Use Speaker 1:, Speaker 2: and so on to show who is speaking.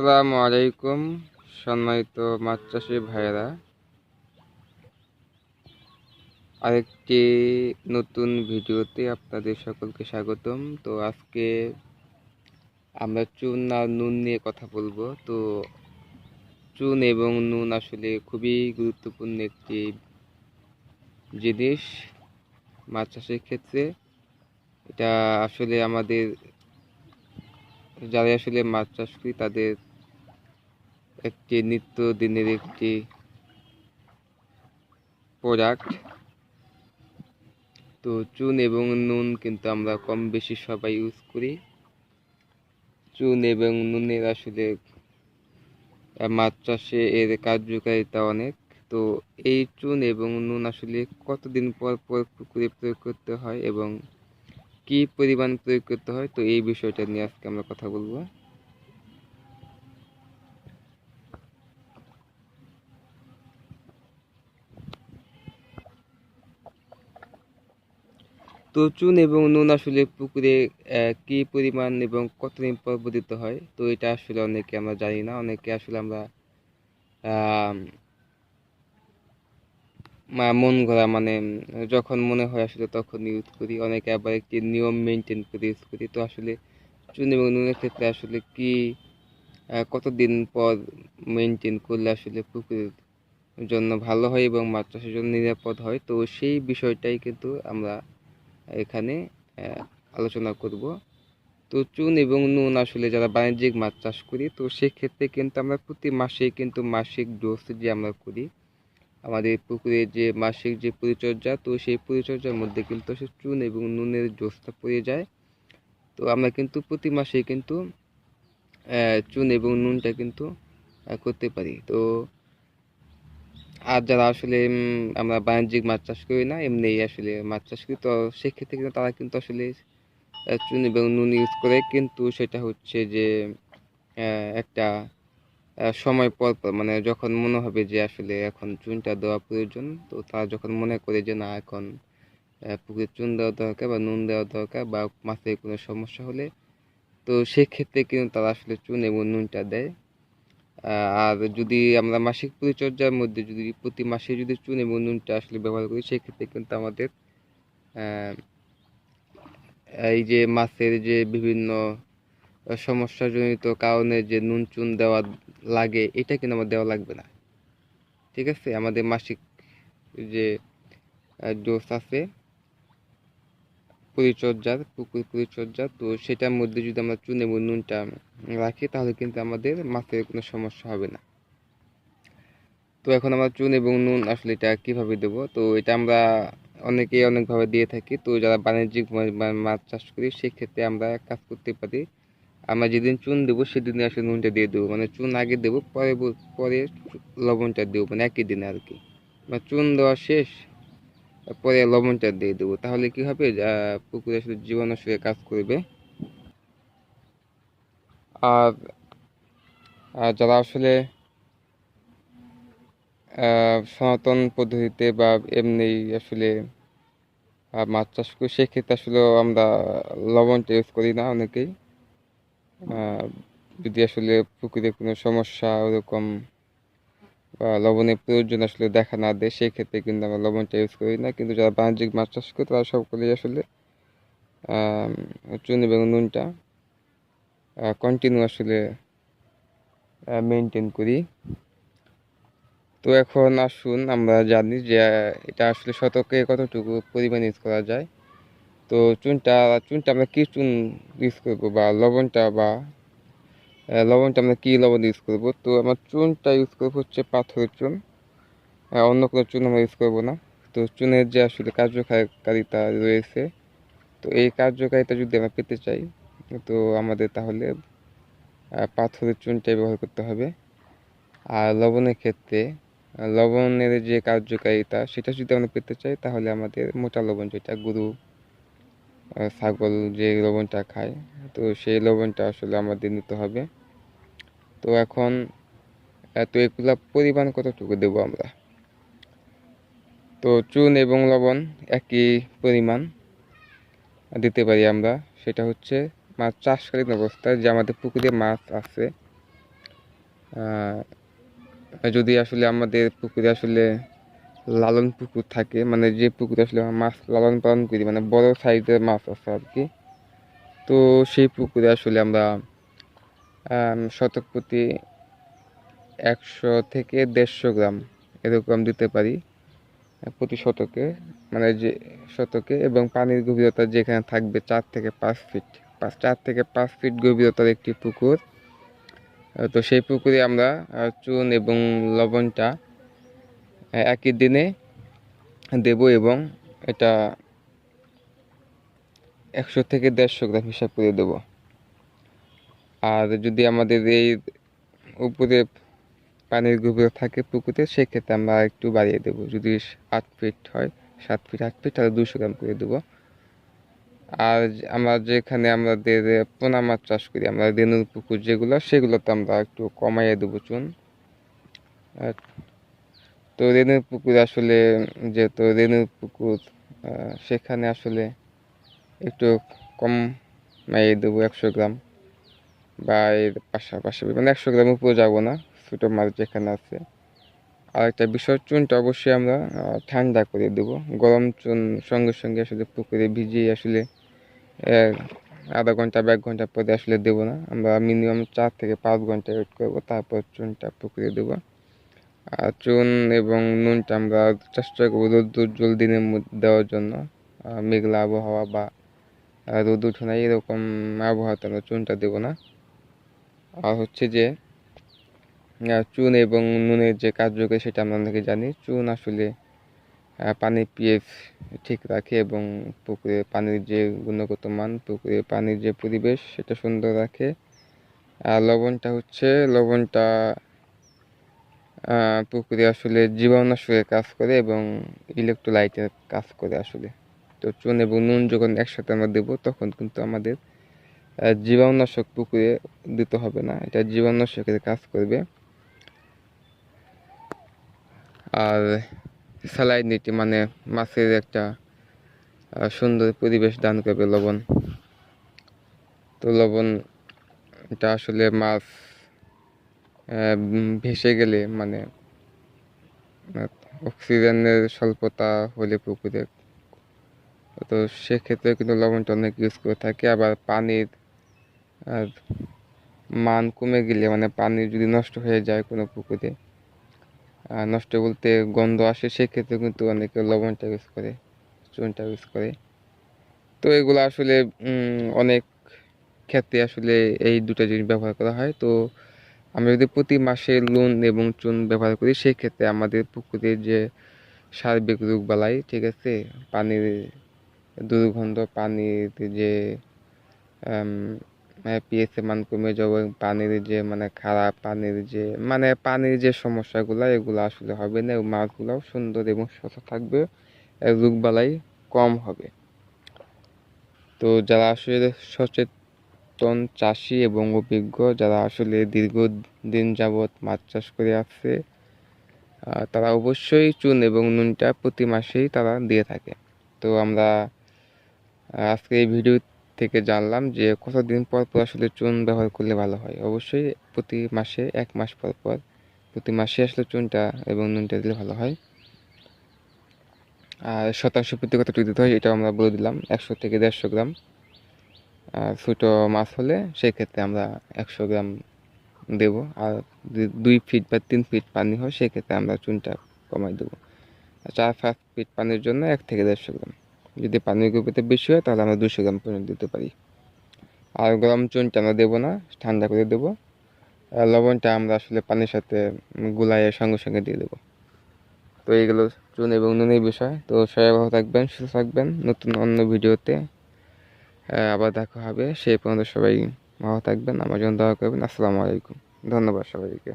Speaker 1: আসসালামু আলাইকুম সম্মানিত মাছ চাষি ভাইয়েরা, আরেকটি নতুন ভিডিওতে আপনাদের সকলকে স্বাগতম। তো আজকে আমরা চুন আর নুন নিয়ে কথা বলবো। তো চুন এবং নুন আসলে খুবই গুরুত্বপূর্ণ একটি জিনিস মাছ চাষের ক্ষেত্রে। এটা আসলে আমাদের যারা আসলে মাছ চাষ করি তাদের একটি নিত্য দিনের একটি প্রোডাক্ট। তো চুন এবং নুন কিন্তু আমরা কম বেশি সবাই ইউজ করি। চুন এবং নুনের আসলে মাছ চাষে এর কার্যকারিতা অনেক। তো এই চুন এবং নুন আসলে কতদিন পর পর পুকুরে প্রয়োগ করতে হয় এবং কি পরিমাণ প্রয়োগ করতে হয়, তো এই বিষয়টা নিয়ে আজকে আমরা কথা বলবো। তো চুন এবং নুন আসলে পুকুরে কি পরিমাণ এবং কতদিন পর দিতে হয়, তো এটা আসলে অনেকে আমরা জানি না। অনেকে আসলে আমরা মন গড়া মানে যখন মনে হয় আসলে তখন ইউজ করি। অনেকে আবার একটি নিয়ম মেনটেন করে ইউজ করি। তো আসলে চুন এবং নুনের ক্ষেত্রে আসলে কি কতদিন পর মেনটেন করলে আসলে পুকুরের জন্য ভালো হয় এবং মাছ চাষের জন্য নিরাপদ হয়, তো সেই বিষয়টাই কিন্তু আমরা এখানে আলোচনা করব। তো চুন এবং নুন আসলে যারা বাণিজ্যিক মাছ চাষ করি, তো সেক্ষেত্রে কিন্তু আমরা প্রতি মাসেই কিন্তু মাসিক ডোজ যে আমরা করি আমাদের পুকুরে যে মাসিক যে পরিচর্যা, তো সেই পরিচর্যার মধ্যে কিন্তু সে চুন এবং নুনের ডোজটা পড়ে যায়। তো আমরা কিন্তু প্রতি মাসে কিন্তু চুন এবং নুনটা কিন্তু করতে পারি। তো আর যারা আসলে আমরা বাণিজ্যিক মাছ চাষ করি না, এমনি আসলে মাছ চাষ করি, তো সেক্ষেত্রে কিন্তু তারা কিন্তু আসলে চুন এবং নুন ইউজ করে, কিন্তু সেটা হচ্ছে যে একটা সময় পর পর, মানে যখন মনে হবে যে আসলে এখন চুনটা দেওয়া প্রয়োজন, তো তারা যখন মনে করে যে না এখন পুকুরে চুন দেওয়া দরকার বা নুন দেওয়া দরকার বা মাছের কোনো সমস্যা হলে, তো সেক্ষেত্রে কিন্তু তারা আসলে চুন এবং নুনটা দেয়। আর যদি আমরা মাসিক পরিচর্যার মধ্যে যদি প্রতি মাসে যদি চুন এবং নুনটা আসলে ব্যবহার করি, সেক্ষেত্রে কিন্তু আমাদের এই যে মাছের যে বিভিন্ন সমস্যাজনিত কারণে যে নুন চুন দেওয়া লাগে, এটা কিন্তু আমার দেওয়া লাগবে না। ঠিক আছে, আমাদের মাসিক যে ডোজ আছে পরিচর্যার, পুকুর পরিচর্যা, তো সেটার মধ্যে যদি আমরা চুন এবং নুনটা রাখি, তাহলে কিন্তু আমাদের মাছের কোনো সমস্যা হবে না। তো এখন আমরা চুন এবং নুন আসলে এটা কিভাবে দেব, তো এটা আমরা অনেকেই অনেকভাবে দিয়ে থাকি। তো যারা বাণিজ্যিক মাছ চাষ করি, সেক্ষেত্রে আমরা এক কাজ করতে পারি, আমরা যেদিন চুন দেবো সেদিনে আসলে নুনটা দিয়ে দেবো, মানে চুন আগে দেবো, পরে পরে লবণটা দেবো, মানে একই দিনে আর কি। চুন দেওয়া শেষ, পরে লবণটা দিয়ে দেবো, তাহলে কি হবে পুকুরে আসলে জীবাণুনাশকের কাজ করবে। আর যারা আসলে সনাতন পদ্ধতিতে বা এমনি আসলে মাছ চাষ করি, সেক্ষেত্রে আসলে আমরা লবণটা ইউজ করি না অনেকেই। যদি আসলে পুকুরে কোনো সমস্যা ওরকম বা লবণের প্রয়োজন আসলে দেখা না দেয়, সেক্ষেত্রে কিন্তু আমরা লবণটা ইউজ করি না। কিন্তু যারা বাণিজ্যিক মাছ চাষ করে তারা সকলেই আসলে চুন এবং নুনটা কন্টিনিউ আসলে মেনটেন করি। তো এখন আসুন আমরা জানি যে এটা আসলে শতকে কতটুকু পরিমাণ ইউজ করা যায়। তো চুনটা চুনটা আমরা কি চুন ইউজ করবো, বা লবণটা আমরা কি লবণ ইউজ করব, তো আমার চুনটা ইউজ করবো হচ্ছে পাথরের চুন, অন্য কোনো চুন আমরা ইউজ করবো না। তো চুনের যে আসলে কার্যকারিতা রয়েছে, তো এই কার্যকারিতা যদি আমরা পেতে চাই, তো আমাদের তাহলে পাথরের চুনটাই ব্যবহার করতে হবে। আর লবণের ক্ষেত্রে লবণের যে কার্যকারিতা সেটা যদি আমরা পেতে চাই, তাহলে আমাদের মোটা লবণ, যেটা গরু ছাগল যে লবণটা খায়, তো সেই লবণটা আসলে আমাদের নিতে হবে। তো এখন তো এগুলা পরিমাণ কতটুকু দেবো আমরা, তো চুন এবং লবণ একই পরিমাণ দিতে পারি আমরা। সেটা হচ্ছে মাছ চাষকালীন অবস্থায় যে আমাদের পুকুরে মাছ আছে, যদি আসলে আমাদের পুকুরে আসলে লালন পুকুর থাকে, মানে যে পুকুরে আসলে মাছ লালন পালন করি, মানে বড় সাইজের মাছ আছে আর কি, তো সেই পুকুরে আসলে আমরা শতক প্রতি 100 থেকে 150 গ্রাম এরকম দিতে পারি প্রতি শতকে, মানে যে শতকে। এবং পানির গভীরতা যেখানে থাকবে 4 থেকে 5 ফিট, 4 থেকে 5 ফিট গভীরতার একটি পুকুর। তো সেই পুকুরে আমরা চুন এবং লবণটা একই দিনে দেব, এবং এটা 100 থেকে 150 গ্রাম হিসাব করে দেব। আর যদি আমাদের এই উপরে পানির গভীরতা থাকে পুকুরে, সেক্ষেত্রে আমরা একটু বাড়িয়ে দেবো। যদি 8 ফিট হয়, 7 ফিট 8 ফিট, তাহলে 200 গ্রাম করে দেবো। আর আমরা যেখানে আমাদের পোনা মাছ চাষ করি, আমরা রেনুর পুকুর যেগুলো, সেগুলোতে আমরা একটু কমাইয়ে দেবো চুন। তো রেনুর পুকুর আসলে, যেহেতু রেনুর পুকুর, সেখানে আসলে একটু কম মাইয়ে দেবো, 100 গ্রাম বা এর পাশাপাশি, মানে 100 গ্রাম উপরে যাবো না ছোটো মাছ যেখানে আছে। আর একটা বিষয়, চুনটা অবশ্যই আমরা ঠান্ডা করে দেবো। গরম চুন সঙ্গে সঙ্গে আসলে পুকুরে ভিজিয়ে আসলে আধা ঘন্টা বা 1 ঘন্টা পরে আসলে দেবো না। আমরা মিনিমাম 4 থেকে 5 ঘন্টা ওয়েট করবো, তারপর চুনটা পুকুরে দেবো। আর চুন এবং নুনটা আমরা চেষ্টা করবো রোদ দিনের মধ্যে দেওয়ার জন্য। মেঘলা আবহাওয়া বা রোদ উঠে না এরকম আবহাওয়াতে আমরা চুনটা দেবো না। আর হচ্ছে যে চুন এবং নুনের যে কার্যকরী, সেটা আমরা অনেকে জানি। চুন আসলে পানির পিএইচ ঠিক রাখে এবং পুকুরে পানির যে গুণগত মান, পুকুরে পানির যে পরিবেশ, সেটা সুন্দর রাখে। আর লবণটা পুকুরে আসলে জীবাণুনাশকের কাজ করে এবং ইলেকট্রোলাইটের কাজ করে আসলে। তো চুন এবং নুন যখন একসাথে আমরা দেবো, তখন কিন্তু আমাদের জীবাণুনাশক পুকুরে দিতে হবে না, এটা জীবাণুনাশকের কাজ করবে। আর স্যালাইনিটি, মানে মাছের একটা সুন্দর পরিবেশ দান করবে লবণ। তো লবণটা আসলে মাছ ভেসে গেলে, মানে অক্সিজেনের স্বল্পতা হলে পুকুরে, তো সেক্ষেত্রে কিন্তু লবণটা অনেক ইউজ করে থাকে। আবার পানির মান কমে গেলে, মানে পানি যদি নষ্ট হয়ে যায় কোনো পুকুরে, নষ্ট বলতে গন্ধ আসে, সেক্ষেত্রে কিন্তু অনেকে লবণটা ইউজ করে, চুনটা ইউজ করে। তো এগুলো আসলে অনেক ক্ষেত্রে আসলে এই দুটো জিনিস ব্যবহার করা হয়। তো আমরা যদি প্রতি মাসে নুন এবং চুন ব্যবহার করি, সেক্ষেত্রে আমাদের পুকুরের যে সার্বিক রোগবালাই, ঠিক আছে, পানির দুর্গন্ধ, পানির যে পিএইচের মান কমে যাবে, পানির যে মানে খারাপ পানির যে সমস্যাগুলো, এগুলো আসলে হবে না। মাছগুলোও সুন্দর এবং সুস্থ থাকবে, রোগবালাই কম হবে। তো যারা আসলে সচেতন চাষি এবং অভিজ্ঞ, যারা আসলে দীর্ঘদিন যাবৎ মাছ চাষ করে আসছে, তারা অবশ্যই চুন এবং নুনটা প্রতি মাসেই তারা দিয়ে থাকে। তো আমরা আজকে এই ভিডিও থেকে জানলাম যে কতদিন পর পর আসলে চুন ব্যবহার করলে ভালো হয়। অবশ্যই প্রতি মাসে, 1 মাস পর পর, প্রতি মাসে আসলে চুনটা এবং নুনটা দিলে ভালো হয়। আর শতাংশ প্রতি কতটুকু দিতে হয়, এটাও আমরা বলে দিলাম, 100 থেকে 150 গ্রাম। আর ছোটো মাছ হলে সেক্ষেত্রে আমরা 100 গ্রাম দেব। আর 2 ফিট বা 3 ফিট পানি হয়, সেক্ষেত্রে আমরা চুনটা কমাই দেবো। 4-5 ফিট পানির জন্য 1 থেকে 150 গ্রাম। যদি পানির গভীরতা বেশি হয়, তাহলে আমরা 200 গ্রাম পর্যন্ত দিতে পারি। আর গরম চুনটা আমরা দেবো না, ঠান্ডা করে দেবো। লবণটা আমরা আসলে পানির সাথে গুলাইয়ে সঙ্গে সঙ্গে দিয়ে দেবো। তো এইগুলো চুন এবং নুনের বিষয়। তো সবাই ভালো থাকবেন, সুস্থ থাকবেন। নতুন অন্য ভিডিওতে আবার দেখা হবে। সেই পর্যন্ত সবাই ভালো থাকবেন, আমার জন্য দোয়া করবেন। আসসালামু আলাইকুম, ধন্যবাদ সবাইকে।